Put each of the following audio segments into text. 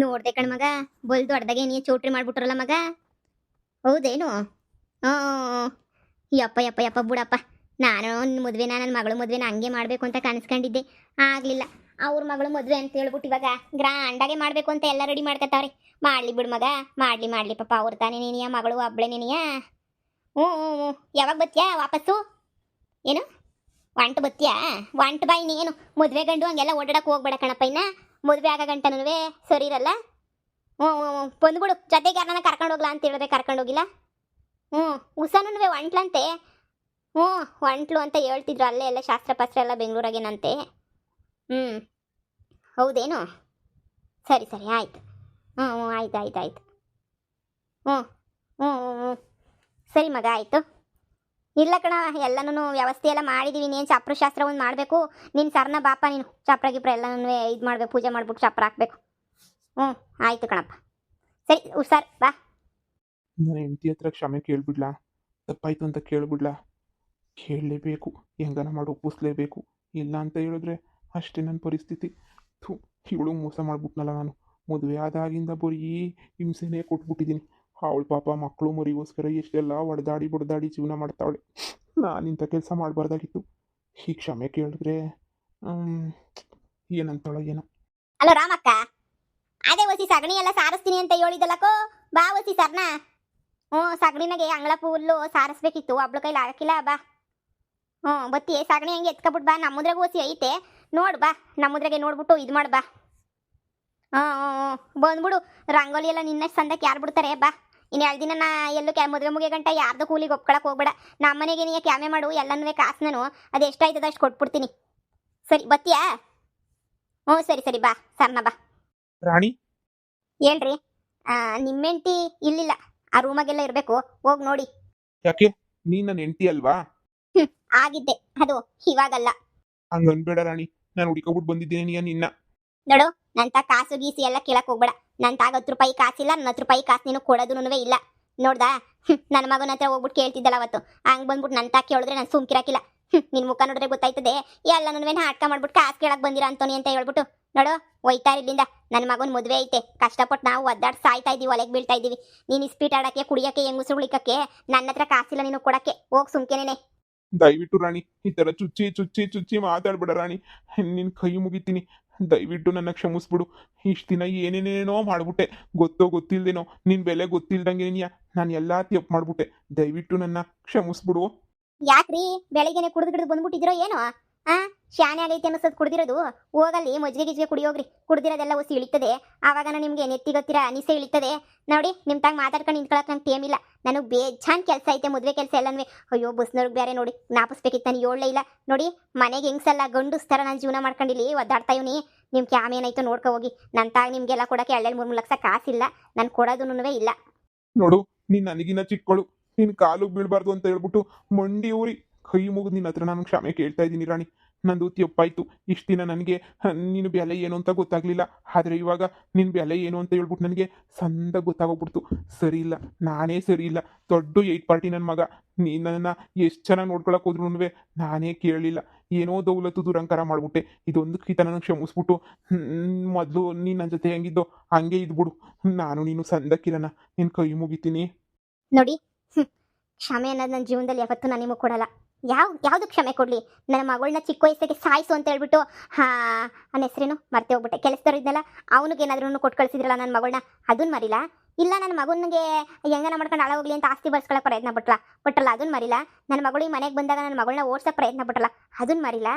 ನೋಡ್ದೆ ಕಣ್ ಮಗ. ಬಲ್ ದೊಡ್ಡದಾಗೆ ನೀ ಚೌಟ್ರಿ ಮಾಡ್ಬಿಟ್ರಲ್ಲ ಮಗ. ಹೌದೇನು? ಆ, ಯಪ್ಪ ಯಪ್ಪ ಯಪ್ಪ ಬಿಡಪ್ಪ. ನಾನು ಮದ್ವೆನ ನನ್ನ ಮಗಳು ಮದ್ವೆನ ಹಂಗೆ ಮಾಡಬೇಕು ಅಂತ ಕನಸ್ಕೊಂಡಿದ್ದೆ. ಆಗ್ಲಿಲ್ಲ. ಅವ್ರ ಮಗಳು ಮದ್ವೆ ಅಂತ ಹೇಳ್ಬಿಟ್ಟು ಇವಾಗ ಗ್ರ್ಯಾಂಡಾಗೆ ಮಾಡಬೇಕು ಅಂತ ಎಲ್ಲ ರೆಡಿ ಮಾಡ್ಕೊತಾವ್ರೆ. ಮಾಡ್ಲಿ ಬಿಡು ಮಗ, ಮಾಡ್ಲಿ ಮಾಡ್ಲಿ ಪಾಪ. ಅವ್ರ ತಾನೇ ನೀನಿಯ ಮಗಳು ಒಬ್ಳೆ ನೀನಿಯ. ಹ್ಞೂ ಹ್ಞೂ ಹ್ಞೂ. ಯಾವಾಗ ಬತ್ತೀಯಾ ವಾಪಸ್ಸು? ಏನು ಒಂಟು ಬತ್ತೀಯಾ? ಒಂಟು ಬಾಯಿ ನೀನು. ಮದ್ವೆ ಗಂಡು ಹಂಗೆಲ್ಲ ಓಡಾಡಕ್ಕೆ ಹೋಗ್ಬೇಡ ಕಣಪ್ಪ. ಇನ್ನ ಮದ್ವೆ ಆಗ ಗಂಟನೂ ಸರಿ ಇರಲ್ಲ. ಹ್ಞೂ ಹ್ಞೂ ಹ್ಞೂ ಬಂದ್ಬಿಡು. ಜೊತೆಗೆ ಯಾರನ್ನ ಕರ್ಕೊಂಡು ಹೋಗ್ಲಾ ಅಂತ ಹೇಳಿದ್ರೆ ಕರ್ಕೊಂಡೋಗಿಲ್ಲ. ಹ್ಞೂ ಉಸನೂ ಒಂಟ್ಲಂತೆ. ಹ್ಞೂ ಒಂಟ್ಲು ಅಂತ ಹೇಳ್ತಿದ್ರು. ಅಲ್ಲೇ ಎಲ್ಲ ಶಾಸ್ತ್ರ ಪಾಸ್ತ್ರ ಎಲ್ಲ ಬೆಂಗಳೂರಾಗೇನಂತೆ. ಹ್ಞೂ ಹೌದೇನು? ಸರಿ ಸರಿ ಆಯ್ತು. ಹ್ಞೂ ಹ್ಞೂ ಆಯ್ತು ಆಯ್ತು ಆಯ್ತು. ಹ್ಞೂ ಹ್ಞೂ ಹ್ಞೂ ಹ್ಞೂ ಸರಿ ಮಗ ಆಯಿತು. ಇಲ್ಲ ಕಣ, ಎಲ್ಲನೂ ವ್ಯವಸ್ಥೆ ಎಲ್ಲ ಮಾಡಿದ್ದೀವಿ. ನೀನು ಚಪ್ರ ಶಾಸ್ತ್ರ ಒಂದು ಮಾಡಬೇಕು. ನೀನು ಸರ್ನ ಬಾಪ, ನೀನು ಚಪ್ರ ಗಿಪ್ರ ಎಲ್ಲನೂ ಇದು ಮಾಡಬೇಕು. ಪೂಜೆ ಮಾಡ್ಬಿಟ್ಟು ಚಪ್ರ ಹಾಕ್ಬೇಕು. ಹ್ಞೂ ಆಯಿತು ಕಣಪ್ಪ. ಸರಿ ಹುಷಾರ್ ಬಾ. ನನ್ನ ಹೆಂಡತಿ ಹತ್ರ ಕ್ಷಮೆ ಕೇಳ್ಬಿಡ್ಲಾ? ತಪ್ಪಾಯ್ತು ಅಂತ ಕೇಳ್ಬಿಡ್ಲಾ? ಕೇಳಲೇಬೇಕು, ಹೆಂಗನ ಮಾಡಿ ಒಪ್ಪಿಸ್ಲೇಬೇಕು. ಇಲ್ಲ ಅಂತ ಹೇಳಿದ್ರೆ ಅಷ್ಟೇ ನನ್ನ ಪರಿಸ್ಥಿತಿ. ಥೂ, ಇವಳು ಮೋಸ ಮಾಡ್ಬಿಟ್ನಲ್ಲ ನಾನು. ಮದುವೆ ಆದಾಗಿಂದ ಬರೀ ಹಿಂಸೆನೇ ಕೊಟ್ಬಿಟ್ಟಿದ್ದೀನಿ. ಅವಳು ಪಾಪ ಮಕ್ಕಳು ಮರಿಗೋಸ್ಕರ ಎಷ್ಟೆಲ್ಲ ಹೊಡೆದಾಡಿ ಜೀವನ ಮಾಡ್ತಾವಳೆ. ನಾನು ಇಂಥ ಕೆಲಸ ಮಾಡಬಾರ್ದಾಗಿತ್ತು. ಈ ಕ್ಷಮೆ ಕೇಳಿದ್ರೆ ಏನಂತಾಳೋ ಏನೋ. ಹಲೋ ರಾಮಕ್ಕ, ಅದೇ ಒಸಿ ಸಗಣಿ ಎಲ್ಲ ಸಾರಿಸ್ತೀನಿ ಅಂತ ಹೇಳಿದಲ್ಲಕೋ. ಬಾ ಒಸಿ ಸರ್ನ. ಹ್ಞೂ ಸಗಣಿನಾಗೆ ಅಂಗಳ ಫುಲ್ಲು ಸಾರಿಸ್ಬೇಕಿತ್ತು. ಒಬ್ಳ ಕೈಲಿ ಹಾಕಿಲ್ಲ. ಬಾ. ಹ್ಞೂ ಬತ್ತಿ ಸಗಣಿ ಹಂಗೆ ಎತ್ಕೊಬಿಟ್ಟು ಬಾ. ನಮ್ಮದ್ರಾಗ ಒಸಿ ಐತೆ ನೋಡು. ಬಾ ನಮ್ಮದ್ರಾಗೆ ನೋಡ್ಬಿಟ್ಟು ಇದು ಮಾಡಿ ಬಾ. ಹ್ಞೂ ಹ್ಞೂ ಹ್ಞೂ ಬಂದ್ಬಿಡು. ರಂಗೋಲಿ ಎಲ್ಲ ನಿನ್ನಷ್ಟು ಸಂದಕ್ಕೆ ಯಾರು ಬಿಡ್ತಾರೆ? ಬಾ. ಇನ್ನು 2 ದಿನ ನಾ ಎಲ್ಲೂ ಮದುವೆ ಮುಗಿಯ ಗಂಟ ಯಾರ್ದು ಕೂಲಿಗೆ ಒಪ್ಕೊಳಕ್ಕೆ ಹೋಗ್ಬೇಡ. ನಮ್ಮನೆಗೆ ನೀ ಕ್ಯಾಮೆ ಮಾಡು. ಎಲ್ಲನೂ ಕಾಸು ನಾನು ಅದು ಎಷ್ಟಾಯ್ತದ ಅಷ್ಟು ಕೊಟ್ಬಿಡ್ತೀನಿ. ಸರಿ ಬತ್ತೀಯಾ? ಹ್ಞೂ ಸರಿ ಸರಿ ಬಾ ಸರ್ನ ಬಾ. ರಾಣಿ, ಹೇಳ್ರಿ. ನಿಮ್ಮೆಂಟಿ ಇಲ್ಲಿಲ್ಲ, ಆ ರೂಮಾಗೆಲ್ಲ ಇರಬೇಕು. ಹೋಗಿ ನೋಡಿ. ಯಾಕೆ? ನೀನು ನನ್ನ ಹೆಂಡತಿ ಅಲ್ವಾ? ಆಗಿದ್ದೆ ಅದು, ಇವಾಗಲ್ಲ. ಹಂಗೆ ಅನ್ಬೇಡ ರಾಣಿ. ನಾನು ಹುಡುಕೊಬಿಟ್ಟು ಬಂದಿದ್ದೀನಿ ನಿನ್ನ. ನೋಡು, ನಂತ ಕಾಸು ಗೀಸಿ ಎಲ್ಲ ಕೇಳಕ್ ಹೋಗ್ಬೇಡ. ನನ್ನ ತಾಗ 10 ರೂಪಾಯಿ ಕಾಸಿಲ್ಲ. ನನ್ನ 10 ರೂಪಾಯಿ ಕಾಸು ನೀನು ಕೊಡೋದು ಇಲ್ಲ. ನೋಡ್ದಾ? ನನ್ನ ಮಗನ ಹತ್ರ ಹೋಗ್ಬಿಟ್ಟು ಕೇಳ್ತಿದ್ದಲ್ಲ ಅವತ್ತು. ಹಂಗೆ ಬಂದ್ಬಿಟ್ಟು ನನ್ನ ತಾಕ ಕೇಳಿದ್ರೆ ನಾನು ಸುಮ್ಕಿರಾಕಿಲ್ಲ. ನಿನ್ನ ಮುಖ ನೋಡಿದ್ರೆ ಗೊತ್ತಾಯ್ತದೆ. ಎಲ್ಲನೂ ನಾಟಕ ಮಾಡ್ಬಿಟ್ಟು ಕಾಸು ಕೇಳಕ್ ಬಂದಿರ ಅಂತೋನಿ ಅಂತ ಹೇಳ್ಬಿಟ್ಟು. ನೋಡು, ಒಯ್ತಾರ ಇಲ್ಲಿಂದ. ನನ್ನ ಮಗನ ಮದುವೆ ಐತೆ. ಕಷ್ಟಪಟ್ಟು ನಾವು ಒದ್ದಾಡಿ ಸಾಯ್ತಾ ಇದೀವಿ, ಒಲೆಗೆ ಬೀಳ್ತಾ ಇದೀವಿ. ನೀನು ಇಸ್ಪೀಟ್ ಆಡಕ್ಕೆ, ಕುಡಿಯೋಕ್ಕೆ, ಹೆಂಗುಸು ಉಳಿಕಕ್ಕೆ ನನ್ನ ಹತ್ರ ಕಾಸಿಲ್ಲ ನೀನು ಕೊಡಕ್ಕೆ. ಹೋಗಿ ಸುಮ್ಕೆನೇನೆ. ದಯವಿಟ್ಟು ರಾಣಿ, ಈ ಥರ ಚುಚ್ಚಿ ಚುಚ್ಚಿ ಚುಚ್ಚಿ ಮಾತಾಡ್ಬೇಡ ರಾಣಿ. ನಿನ್ನ ಕೈ ಮುಗಿತೀನಿ. ದಯವಿಟ್ಟು ನನ್ನ ಕ್ಷಮಿಸ್ಬಿಡು. ಇಷ್ಟು ದಿನ ಏನೇನೇನೋ ಮಾಡ್ಬಿಟ್ಟೆ. ಗೊತ್ತೋ ಗೊತ್ತಿಲ್ದೇನೋ, ನಿನ್ನ ಬೆಲೆ ಗೊತ್ತಿಲ್ದಂಗೆ ನಾನು ಎಲ್ಲ ತಪ್ಪು ಮಾಡ್ಬಿಟ್ಟೆ. ದಯವಿಟ್ಟು ನನ್ನ ಕ್ಷಮಿಸ್ಬಿಡು. ಯಾಕ್ರಿ ಬೆಳಿಗ್ಗೆನೆ ಕುಡಿದು ಬಂದ್ಬಿಟ್ಟಿದಿರೋ ಏನೋ? ಶಾನೆ ಆಗೈತೆ ಅನ್ನಿಸೋದು ಕುಡ್ದಿರೋದು. ಹೋಗಲ್ಲಿ ಮಜ್ಜಿಗೆ ಗಿಜ್ಜಿಗೆ ಕುಡಿಯೋಗ್ರಿ. ಕುಡ್ದಿರೋದೆಲ್ಲ ಒಸಿ ಇಳಿತದೆ. ಆವಾಗ ನಿಮಗೆ ನೆತ್ತಿಗೊತ್ತಿರ ಅನಿಸೆ ಇಳಿತದೆ. ನೋಡಿ, ನಿಮ್ಮ ತಾಗ ಮಾತಾಡ್ಕೊಂಡು ನಿಂತ್ಕೊಳಕ್ಕೆ ನಂಗೆ ಟೇಮ್ ಇಲ್ಲ. ನನಗೆ ಬೇಜಾನ್ ಕೆಲಸ ಐತೆ, ಮದುವೆ ಕೆಲಸ ಎಲ್ಲನೂ. ಅಯ್ಯೋ ಬಸ್ನವ್ರಿಗೆ ಬೇರೆ ನೋಡಿ ಜ್ಞಾಪಿಸ್ಬೇಕಿತ್ತು. ನಾನು ಹೇಳಲೇ ಇಲ್ಲ. ನೋಡಿ, ಮನೆಗೆ ಹೆಂಗ್ಸಲ್ಲ ಗಂಡುಸ್ತರ ನಾನು ಜೀವನ ಮಾಡ್ಕೊಂಡಿಲ್ಲಿ ಒದ್ದಾಡ್ತಾ ಇವನಿ. ನಿಮ್ಮ ಕ್ಯಾಮ್ ಏನಾಯ್ತು ನೋಡ್ಕೊ ಹೋಗಿ. ನನ್ನ ತಾಗ ನಿಮಗೆಲ್ಲ ಕೊಡೋಕ್ಕೆ 2-3 ಲಕ್ಷ ಕಾಸಿಲ್ಲ. ನಾನು ಕೊಡೋದೂ ಇಲ್ಲ. ನೋಡು, ನೀನು ನನಗಿನ್ನ ಚಿಕ್ಕಳು. ನಿನ್ನ ಕಾಲು ಬೀಳಬಾರ್ದು ಅಂತ ಹೇಳ್ಬಿಟ್ಟು ಮಂಡಿ ಊರಿ ಕೈ ಮುಗಿದು ನಿನ್ನ ಹತ್ರ ನಾನು ಕ್ಷಮೆ ಕೇಳ್ತಾ ಇದ್ದೀನಿ ರಾಣಿ. ನಂದು ತಪ್ಪಾಯ್ತು. ಇಷ್ಟು ದಿನ ನನಗೆ ನಿನ್ನ ಬೆಲೆ ಏನು ಅಂತ ಗೊತ್ತಾಗಲಿಲ್ಲ. ಆದರೆ ಇವಾಗ ನಿನ್ನ ಬೆಲೆ ಏನು ಅಂತ ಹೇಳ್ಬಿಟ್ಟು ನನಗೆ ಸಂದ ಗೊತ್ತಾಗೋಗ್ಬಿಡ್ತು. ಸರಿ ಇಲ್ಲ, ನಾನೇ ಸರಿ ಇಲ್ಲ. ದೊಡ್ಡ 8 ಪಾರ್ಟಿ ನನ್ನ ಮಗ. ನೀನು ನನ್ನನ್ನು ಎಷ್ಟು ಚೆನ್ನಾಗಿ ನೋಡ್ಕೊಳಕ್ಕೆ ಹೋದ್ರೂ ನಾನೇ ಕೇಳಲಿಲ್ಲ. ಏನೋ ದೌಲತ್ತು ದುರಂಕಾರ ಮಾಡಿಬಿಟ್ಟೆ. ಇದೊಂದಕ್ಕಿಂತ ನನಗೆ ಕ್ಷಮಿಸ್ಬಿಟ್ಟು ಮೊದಲು ನೀನು ನನ್ನ ಜೊತೆ ಹೆಂಗಿದ್ದೋ ಹಂಗೆ ಇದ್ಬಿಡು. ನಾನು ನೀನು ಸಂದಕ್ಕಿರಣ. ನಿನ್ನ ಕೈ ಮುಗಿತೀನಿ. ನೋಡಿ, ಕ್ಷಮೆ ಅನ್ನೋದು ನನ್ನ ಜೀವನದಲ್ಲಿ ಯಾವತ್ತೂ ನಾನು ನಿಮಗೆ ಕೊಡಲ್ಲ. ಯಾವುದು ಕ್ಷಮೆ ಕೊಡಲಿ? ನನ್ನ ಮಗಳನ್ನ ಚಿಕ್ಕ ವಯಸ್ಸಿಗೆ ಸಾಯಿಸು ಅಂತ ಹೇಳ್ಬಿಟ್ಟು ನನ್ನ ಹೆಸರೇನು ಮರ್ತೆ ಹೋಗ್ಬಿಟ್ಟೆ. ಕೆಲಸದವ್ರು ಇದ್ನಲ್ಲ, ಅವನಿಗೆ ಏನಾದ್ರೂ ಕೊಟ್ಟು ಕಳಿಸಿದ್ರಲ್ಲ ನನ್ನ ಮಗಳನ್ನ, ಅದನ್ನ ಮರಿಲ್ಲ. ಇಲ್ಲ, ನನ್ನ ಮಗನಿಗೆ ಹೆಂಗನ ಮಾಡ್ಕೊಂಡು ಹಾಳಾಗೋಗ್ಲಿ ಅಂತ ಆಸ್ತಿ ಬರ್ಸ್ಕೊಳ್ಳೋ ಪ್ರಯತ್ನ ಪಟ್ಟಲ್ಲ, ಅದನ್ನ ಮರಿಲ್ಲ. ನನ್ನ ಮಗಳು ಈ ಮನೆಗೆ ಬಂದಾಗ ನನ್ನ ಮಗಳನ್ನ ಓಡಿಸೋ ಪ್ರಯತ್ನ ಪಟ್ಟಲ್ಲ, ಅದನ್ನ ಮರಿಲ್ಲ.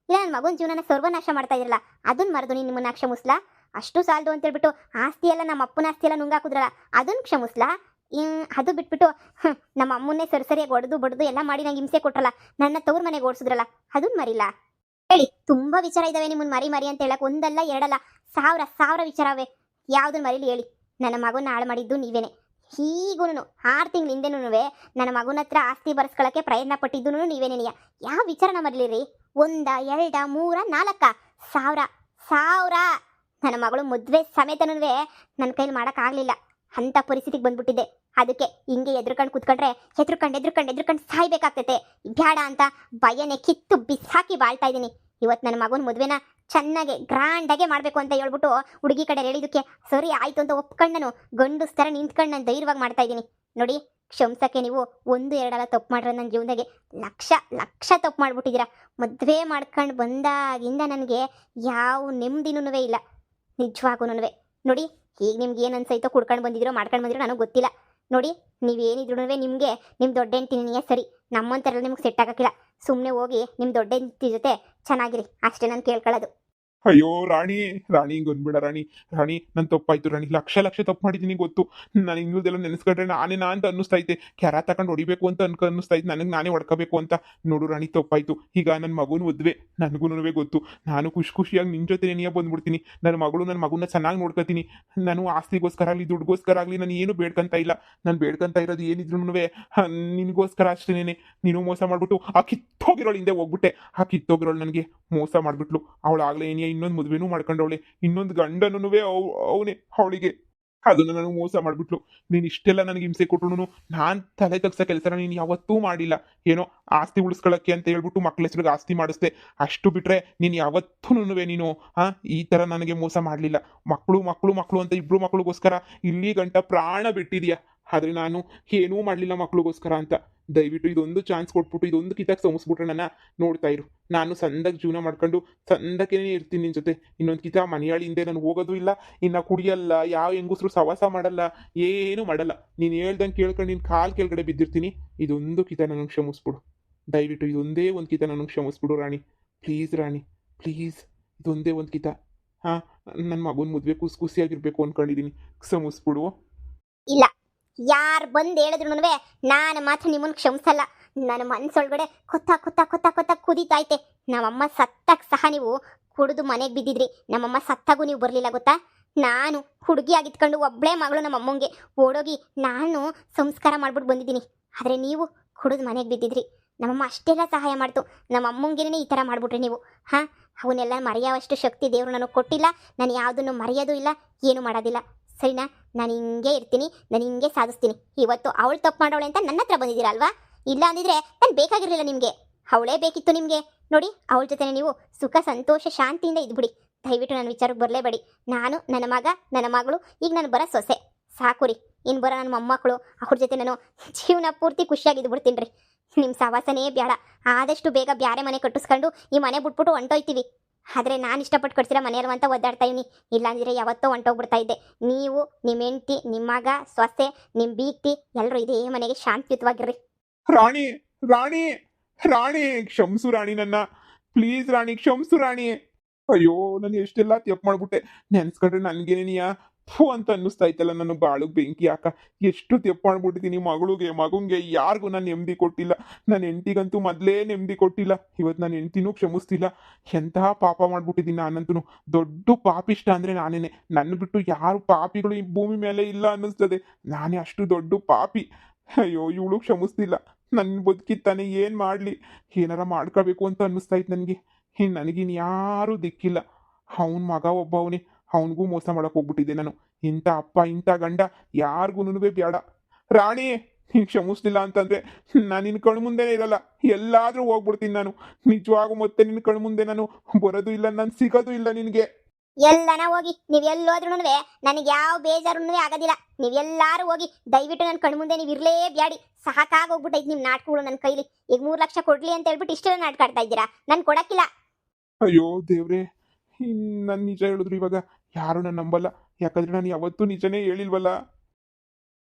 ಇಲ್ಲ, ನನ್ನ ಮಗನ ಜೀವನನ ಸರ್ವನಾಶ ಮಾಡ್ತಾ ಇದ್ರಲ್ಲ, ಅದನ್ನ ಮರೆದು ನೀನು ನಿಮ್ಮನ್ನ ಕ್ಷಮಿಸ್ಲಾ? ಅಷ್ಟು ಸಾಲದು ಅಂತ ಹೇಳ್ಬಿಟ್ಟು ಆಸ್ತಿ ಎಲ್ಲ, ನಮ್ಮ ಅಪ್ಪನ ಆಸ್ತಿ ಎಲ್ಲ ನುಂಗಾಕುದ್ರಲ್ಲ, ಅದನ್ನ ಕ್ಷಮಿಸ್ಲಾ? ಅದು ಬಿಟ್ಬಿಟ್ಟು ನಮ್ಮ ಅಮ್ಮನ್ನೇ ಸರಿಯಾಗಿ ಹೊಡೆದು ಬಡ್ದು ಎಲ್ಲ ಮಾಡಿ ನಂಗೆ ಹಿಂಸೆ ಕೊಟ್ರಲ್ಲ, ನನ್ನ ತವ್ರ ಮನೆಗೆ ಓಡಿಸಿದ್ರಲ್ಲ, ಅದನ್ನ ಮರಿಲ್ಲ. ಹೇಳಿ, ತುಂಬಾ ವಿಚಾರ ಇದಾವೆ ನಿಮ್ಮನ್ನ ಮರಿ ಅಂತ ಹೇಳಕ್. ಒಂದಲ್ಲ ಎರಡಲ್ಲ, ಸಾವಿರ ವಿಚಾರವೇ. ಯಾವ್ದನ್ನ ಮರಿಲಿ ಹೇಳಿ? ನನ್ನ ಮಗನ ಹಾಳು ಮಾಡಿದ್ದು ನೀವೇನೆ. ಹೀಗೂ 6 ತಿಂಗಳ ಹಿಂದೆನೂ ನನ್ನ ಮಗನ ಹತ್ರ ಆಸ್ತಿ ಬರ್ಸ್ಕೊಳಕ್ಕೆ ಪ್ರಯತ್ನ ಪಟ್ಟಿದ್ದು ನೀವೇನೇನಿಯ. ಯಾವ ವಿಚಾರನ ಮರಿಲಿರಿ? 1, 2, 3, 4 ಸಾವಿರ. ನನ್ನ ಮಗಳು ಮದುವೆ ಸಮೇತನೂ ನನ್ನ ಕೈಲಿ ಮಾಡೋಕ್ಕಾಗಲಿಲ್ಲ. ಅಂಥ ಪರಿಸ್ಥಿತಿಗೆ ಬಂದ್ಬಿಟ್ಟಿದ್ದೆ. ಅದಕ್ಕೆ ಹಿಂಗೆ ಎದ್ರುಕೊಂಡು ಕೂತ್ಕೊಂಡ್ರೆ ಎದ್ರುಕೊಂಡು ಸಾಯ್ಬೇಕಾಗ್ತೈತೆ. ಬೇಡ ಅಂತ ಭಯನೇ ಕಿತ್ತು ಬಿಸಾಕಿ ಬಾಳ್ತಾ ಇದ್ದೀನಿ. ಇವತ್ತು ನನ್ನ ಮಗನ ಮದುವೆನ ಚೆನ್ನಾಗೆ ಗ್ರ್ಯಾಂಡಾಗೆ ಮಾಡಬೇಕು ಅಂತ ಹೇಳ್ಬಿಟ್ಟು ಹುಡುಗಿ ಕಡೆ ಹೇಳಿದಕ್ಕೆ ಸರಿ ಆಯ್ತು ಅಂತ ಒಪ್ಕೊಂಡು ನಾನು ಗಂಡಸ್ ಥರ ನಿಂತ್ಕೊಂಡು ನಾನು ಧೈರ್ಯವಾಗಿ ಮಾಡ್ತಾ ಇದ್ದೀನಿ ನೋಡಿ. ಕ್ಷಮಿಸಕ್ಕೆ ನೀವು ಒಂದು ಎರಡಲ್ಲ ತಪ್ಪು ಮಾಡ್ರೆ ನನ್ನ ಜೀವನದಾಗೆ ಲಕ್ಷ ಲಕ್ಷ ತಪ್ಪು ಮಾಡ್ಬಿಟ್ಟಿದ್ದೀರಾ. ಮದುವೆ ಮಾಡ್ಕೊಂಡು ಬಂದಾಗಿಂದ ನನಗೆ ಯಾವ ನೆಮ್ಮದಿನೂ ಇಲ್ಲ ನಿಜವಾಗೂ. ನೋಡಿ ಈಗ ನಿಮ್ಗೆ ಏನು ಅನ್ಸೈತೋ ಕುಡ್ಕೊಂಡು ಬಂದಿದ್ದೀರೋ ಮಾಡ್ಕೊಂಡು ಬಂದಿರೋ ನನಗೆ ಗೊತ್ತಿಲ್ಲ. ನೋಡಿ ನೀವೇನಿದ್ರು ನಿಮಗೆ ನಿಮ್ಮ ದೊಡ್ಡ ಹೆಂಡ್ತಿನೇ ಸರಿ, ನಮ್ಮಂಥರೆಲ್ಲ ನಿಮ್ಗೆ ಸೆಟ್ ಆಗೋಕ್ಕಿಲ್ಲ. ಸುಮ್ಮನೆ ಹೋಗಿ ನಿಮ್ಮ ದೊಡ್ಡ ಹೆಂಡ್ತಿ ಜೊತೆ ಚೆನ್ನಾಗಿರಿ ಅಷ್ಟೇ ನಾನು ಕೇಳ್ಕೊಳ್ಳೋದು. ಅಯ್ಯೋ ರಾಣಿ ರಾಣಿ ಹಿಂಗೆ ಅಂದ್ಬಿಡ ರಾಣಿ. ರಾಣಿ ನನ್ನ ತಪ್ಪಾಯ್ತು ರಾಣಿ, ಲಕ್ಷ ಲಕ್ಷ ತಪ್ಪು ಮಾಡಿದ್ದೀನಿ ಗೊತ್ತು. ನಾನು ಹಿಂಗದೆಲ್ಲ ನೆನೆಸ್ಕೊಂಡ್ರೆ ನಾನೇನಾ ಅಂತ ಅನ್ನಿಸ್ತೈತೆ. ಕ್ಯಾರ ತಗೊಂಡು ಹೊಡಿಬೇಕು ಅಂತ ಅನ್ನಿಸ್ತೈತೆ, ನನಗೆ ನಾನೇ ಹೊಡ್ಕೋಬೇಕು ಅಂತ. ನೋಡು ರಾಣಿ ತಪ್ಪಾಯ್ತು. ಈಗ ನನ್ನ ಮಗುನ ಮದುವೆ ನನಗೂ ಗೊತ್ತು. ನಾನು ಖುಷಿಯಾಗಿ ನಿನ್ನ ಜೊತೆ ನೀ ಬಂದ್ಬಿಡ್ತೀನಿ. ನನ್ನ ಮಗುನ ಚೆನ್ನಾಗಿ ನೋಡ್ಕೊತೀನಿ. ನಾನು ಆಸ್ತಿಗೋಸ್ಕರ ಆಗಲಿ ದುಡ್ಗೋಸ್ಕರ ಆಗಲಿ ನಾನು ಏನು ಬೇಡ್ಕೊಂತ ಇಲ್ಲ. ನಾನು ಬೇಡ್ಕೊಂತ ಇರೋದು ಏನಿದ್ರು ನಿನಗೋಸ್ಕರ ಅಷ್ಟೇನೆ. ನೀನು ಮೋಸ ಮಾಡ್ಬಿಟ್ಟು ಆ ಕಿತ್ತೋಗಿರೋಳು ಹಿಂದೆ ಹೋಗ್ಬಿಟ್ಟೆ. ಆ ಕಿತ್ತೋಗಿರೋಳು ನನಗೆ ಮೋಸ ಮಾಡಿಬಿಟ್ಲು. ಅವಳಾಗಲೇ ಏನಿಯ ಇನ್ನೊಂದು ಮದುವೆನೂ ಮಾಡ್ಕೊಂಡವಳೆ, ಇನ್ನೊಂದು ಗಂಡನೂ ಅವನೇ ಅವಳಿಗೆ. ಅದನ್ನು ನನಗೆ ಮೋಸ ಮಾಡಿಬಿಟ್ಲು. ನೀನು ಇಷ್ಟೆಲ್ಲ ನನಗೆ ಹಿಂಸೆ ಕೊಟ್ಟರು ನಾನು ತಲೆ ತಗ್ಸೋ ಕೆಲಸ ನೀನು ಯಾವತ್ತೂ ಮಾಡಿಲ್ಲ. ಏನೋ ಆಸ್ತಿ ಉಳಿಸ್ಕೊಳ್ಳೋಕ್ಕೆ ಅಂತ ಹೇಳ್ಬಿಟ್ಟು ಮಕ್ಳ ಹೆಸ್ರಿಗೆ ಆಸ್ತಿ ಮಾಡಿಸ್ದೆ, ಅಷ್ಟು ಬಿಟ್ಟರೆ ನೀನು ಯಾವತ್ತೂ ನೀನು ಈ ಥರ ನನಗೆ ಮೋಸ ಮಾಡಲಿಲ್ಲ. ಮಕ್ಕಳು ಮಕ್ಕಳು ಮಕ್ಕಳು ಅಂತ ಇಬ್ಬರು ಮಕ್ಕಳಿಗೋಸ್ಕರ ಇಲ್ಲಿ ಗಂಟ ಪ್ರಾಣ ಬಿಟ್ಟಿದೆಯಾ. ಆದರೆ ನಾನು ಏನೂ ಮಾಡಲಿಲ್ಲ ಮಕ್ಳಿಗೋಸ್ಕರ ಅಂತ. ದಯವಿಟ್ಟು ಇದೊಂದು ಚಾನ್ಸ್ ಕೊಟ್ಬಿಟ್ಟು ಇದೊಂದು ಕಿತ್ತಾಗಿ ಸಂಸ್ಬಿಟ್ರೆ ನನ್ನ ನೋಡ್ತಾ ಇರು. ನಾನು ಸಂದಾಗಿ ಜೀವನ ಮಾಡ್ಕೊಂಡು ಸಂದಕ್ಕೇನೆ ಇರ್ತೀನಿ ನಿನ್ನ ಜೊತೆ. ಇನ್ನೊಂದು ಕಿತ ಮನೆಯಾಳಿ ಹಿಂದೆ ನಾನು ಹೋಗೋದು ಇಲ್ಲ, ಇನ್ನು ಕುಡಿಯಲ್ಲ, ಯಾವ ಹೆಂಗಸರು ಸವಾಸ ಮಾಡಲ್ಲ, ಏನು ಮಾಡಲ್ಲ. ನೀನು ಹೇಳ್ದಂಗೆ ಕೇಳ್ಕೊಂಡು ನಿನ್ನ ಕಾಲು ಕೆಳಗಡೆ ಬಿದ್ದಿರ್ತೀನಿ. ಇದೊಂದು ಕಿತ ನನಗೆ ಕ್ಷಮಿಸ್ಬಿಡು ದಯವಿಟ್ಟು. ಇದೊಂದೇ ಒಂದು ಕಿತ ನನಗೆ ಕ್ಷಮಿಸ್ಬಿಡು ರಾಣಿ, ಪ್ಲೀಸ್ ರಾಣಿ ಪ್ಲೀಸ್. ಇದೊಂದೇ ಒಂದು ಕಿತ. ನನ್ನ ಮಗನ ಮದುವೆ ಖುಷಿಯಾಗಿರ್ಬೇಕು ಅಂದ್ಕೊಂಡಿದ್ದೀನಿ, ಕ್ಷಮಿಸ್ಬಿಡು. ಇಲ್ಲ, ಯಾರು ಬಂದು ಹೇಳಿದ್ರು ನಾನು ಮಾತ್ರ ನಿಮ್ಮನ್ನು ಕ್ಷಮಿಸಲ್ಲ. ನನ್ನ ಮನಸ್ಸೊಳಗಡೆ ಕೊತ್ತ ಕುದೀತಾಯ್ತೆ. ನಮ್ಮಮ್ಮ ಸತ್ತಾಗ ಸಹ ನೀವು ಕುಡಿದು ಮನೆಗೆ ಬಿದ್ದಿದ್ರಿ. ನಮ್ಮಮ್ಮ ಸತ್ತಾಗೂ ನೀವು ಬರಲಿಲ್ಲ ಗೊತ್ತಾ. ನಾನು ಹುಡುಗಿ ಆಗಿತ್ಕೊಂಡು ಒಬ್ಬಳೇ ಮಗಳು ನಮ್ಮಮ್ಮಂಗೆ ಓಡೋಗಿ ನಾನು ಸಂಸ್ಕಾರ ಮಾಡ್ಬಿಟ್ಟು ಬಂದಿದ್ದೀನಿ. ಆದರೆ ನೀವು ಕುಡಿದು ಮನೆಗೆ ಬಿದ್ದಿದ್ರಿ. ನಮ್ಮಮ್ಮ ಅಷ್ಟೆಲ್ಲ ಸಹಾಯ ಮಾಡ್ತು, ನಮ್ಮಮ್ಮಂಗೇನೆ ಈ ಥರ ಮಾಡಿಬಿಟ್ರಿ ನೀವು. ಅವನ್ನೆಲ್ಲ ಮರೆಯೋವಷ್ಟು ಶಕ್ತಿ ದೇವರು ನನಗೆ ಕೊಟ್ಟಿಲ್ಲ. ನಾನು ಯಾವುದನ್ನು ಮರೆಯೋದು ಇಲ್ಲ, ಏನು ಮಾಡೋದಿಲ್ಲ. ಸರಿನಾ? ನಾನು ಹಿಂಗೆ ಇರ್ತೀನಿ, ನಾನು ಹಿಂಗೆ ಸಾಧಿಸ್ತೀನಿ. ಇವತ್ತು ಅವಳು ತಪ್ಪು ಮಾಡೋಳೆ ಅಂತ ನನ್ನ ಹತ್ರ ಬಂದಿದ್ದೀರಾ ಅಲ್ವಾ? ಇಲ್ಲ ಅಂದಿದ್ರೆ ನಾನು ಬೇಕಾಗಿರಲಿಲ್ಲ ನಿಮಗೆ. ಅವಳೇ ಬೇಕಿತ್ತು ನಿಮಗೆ. ನೋಡಿ ಅವಳ ಜೊತೆ ನೀವು ಸುಖ ಸಂತೋಷ ಶಾಂತಿಯಿಂದ ಇದ್ಬಿಡಿ. ದಯವಿಟ್ಟು ನನ್ನ ವಿಚಾರಕ್ಕೆ ಬರಲೇಬೇಡಿ. ನಾನು ನನ್ನ ಮಗ ನನ್ನ ಮಗಳು ಈಗ ನಾನು ಬರೋ ಸೊಸೆ ಸಾಕು ರೀ. ಇನ್ನು ಬರೋ ನನ್ನ ಮೊಮ್ಮಕ್ಕಳು ಅವ್ರ ಜೊತೆ ನಾನು ಜೀವನ ಪೂರ್ತಿ ಖುಷಿಯಾಗಿ ಇದ್ಬಿಡ್ತೀನಿ ರೀ. ನಿಮ್ಮ ಸವಾಸನೇ ಬೇಡ. ಆದಷ್ಟು ಬೇಗ ಬ್ಯಾರೆ ಮನೆ ಕಟ್ಟಿಸ್ಕೊಂಡು ಈ ಮನೆ ಬಿಟ್ಬಿಟ್ಟು ಹೊಂಟೋಯ್ತೀವಿ. ಆದರೆ ನಾನು ಇಷ್ಟಪಟ್ಟು ಕಟ್ಸಿರೋ ಮನೆಯಲ್ವ ಅಂತ ಒದ್ದಾಡ್ತಾ ಇದ್ದೀನಿ. ಇಲ್ಲಾಂದರೆ ಯಾವತ್ತೋ ಹೊಂಟೋಗ್ಬಿಡ್ತಾ ಇದ್ದೆ. ನೀವು ನಿಮ್ಮ ಹೆಂಡ್ತಿ ನಿಮ್ಮ ಮಗ ಸೊಸೆ ನಿಮ್ಮ ಬೀಗ್ತಿ ಎಲ್ಲರೂ ಇದೇ ಮನೆಗೆ ಶಾಂತಿಯುತವಾಗಿರ್ರಿ. ರಾಣಿ ರಾಣಿ ರಾಣಿ ಕ್ಷಮಿಸು ರಾಣಿ, ನನ್ನ ಪ್ಲೀಸ್ ರಾಣಿ ಕ್ಷಮಿಸು ರಾಣಿ. ಅಯ್ಯೋ ನಾನು ಎಷ್ಟೆಲ್ಲ ತಪ್ಪು ಮಾಡ್ಬಿಟ್ಟೆ. ನೆನ್ಸ್ಕೊಂಡ್ರೆ ನನಗೇನೇನಿಯಾ ಥೂ ಅಂತ ಅನ್ನಿಸ್ತಾ ಇತ್ತಲ್ಲ. ನನ್ನ ಬಾಳುಗೆ ಬೆಂಕಿ ಹಾಕ ಎಷ್ಟು ತಪ್ಪು ಮಾಡ್ಬಿಟ್ಟಿದ್ದೀನಿ. ಮಗುಂಗೆ ಯಾರಿಗೂ ನಾನು ನೆಮ್ಮದಿ ಕೊಟ್ಟಿಲ್ಲ. ನನ್ನ ಹೆಂಡ್ತಿಗಂತೂ ಮೊದಲೇ ನೆಮ್ಮದಿ ಕೊಟ್ಟಿಲ್ಲ. ಇವತ್ತು ನನ್ನ ಹೆಂಡ್ತಿನೂ ಕ್ಷಮಿಸ್ತಿಲ್ಲ. ಎಂತಹ ಪಾಪ ಮಾಡ್ಬಿಟ್ಟಿದ್ದೀನಿ ನಾನಂತೂ. ದೊಡ್ಡ ಪಾಪಿಷ್ಟ ಅಂದರೆ ನಾನೇನೆ. ನನ್ನ ಬಿಟ್ಟು ಯಾರು ಪಾಪಿಗಳು ಈ ಭೂಮಿ ಮೇಲೆ ಇಲ್ಲ ಅನ್ನಿಸ್ತದೆ. ನಾನೇ ಅಷ್ಟು ದೊಡ್ಡ ಪಾಪಿ. ಅಯ್ಯೋ ಇವಳು ಕ್ಷಮಿಸ್ತಿಲ್ಲ. ನನ್ನ ಬದುಕಿತ್ತಾನೆ ಏನು ಮಾಡಲಿ, ಏನಾರ ಮಾಡ್ಕೋಬೇಕು ಅಂತ ಅನ್ನಿಸ್ತಾ ಇತ್ತು ನನಗೆ. ನನಗಿನ್ ಯಾರೂ ದಿಕ್ಕಿಲ್ಲ. ಅವನ ಮಗ ಒಬ್ಬವನೇ, ಅವನಿಗೂ ಮೋಸ ಮಾಡಕ್ಕೆ ಹೋಗ್ಬಿಟ್ಟಿದ್ದೆ ನಾನು. ಇಂಥ ಅಪ್ಪ ಇಂಥ ಗಂಡ ಯಾರಿಗೂ ಬೇಡ. ರಾಣಿ ನೀನು ಕ್ಷಮಿಸ್ಲಿಲ್ಲ ಅಂತಂದರೆ ನಾನು ನಿನ್ನ ಕಣ್ಮುಂದೆನೇ ಇರಲ್ಲ, ಎಲ್ಲಾದರೂ ಹೋಗ್ಬಿಡ್ತೀನಿ ನಾನು. ನಿಜವಾಗೂ ಮತ್ತೆ ನಿನ್ನ ಕಣ್ಮುಂದೆ ನಾನು ಬರೋದು ಇಲ್ಲ, ನಾನು ಸಿಗೋದು ಇಲ್ಲ ನಿನಗೆ. ಎಲ್ಲನ ಹೋಗಿ ನೀವೆಲ್ಲೋದ್ರೂ ನನಗೆ ಯಾವ ಬೇಜಾರೂ ಆಗೋದಿಲ್ಲ. ನೀವೆಲ್ಲಾರು ಹೋಗಿ ದಯವಿಟ್ಟು ನನ್ನ ಕಣ್ಮುಂದೆ ನೀವು ಇರಲೇ ಬ್ಯಾಡಿ. ಸಾಕಾಗೋಗ್ಬಿಟ್ಟೈತೆ ನಿಮ್ಮ ನಾಟಕಗಳು ನನ್ನ ಕೈಲಿ. ಈಗ 3 ಲಕ್ಷ ಕೊಡ್ಲಿ ಅಂತ ಹೇಳ್ಬಿಟ್ಟು ಇಷ್ಟೆಲ್ಲ ನಾಟಕ ಆಡ್ತಾ ಇದ್ದೀರಾ. ನಾನು ಕೊಡಕ್ಕಿಲ್ಲ. ಅಯ್ಯೋ ದೇವ್ರೆ, ನಾನು ನಿಜ ಹೇಳಿದ್ರು ಇವಾಗ ಯಾರು ನಾನು ನಂಬಲ್ಲ. ಯಾಕಂದ್ರೆ ನಾನು ಯಾವತ್ತೂ ನಿಜನೇ ಹೇಳಿಲ್ವಲ್ಲ.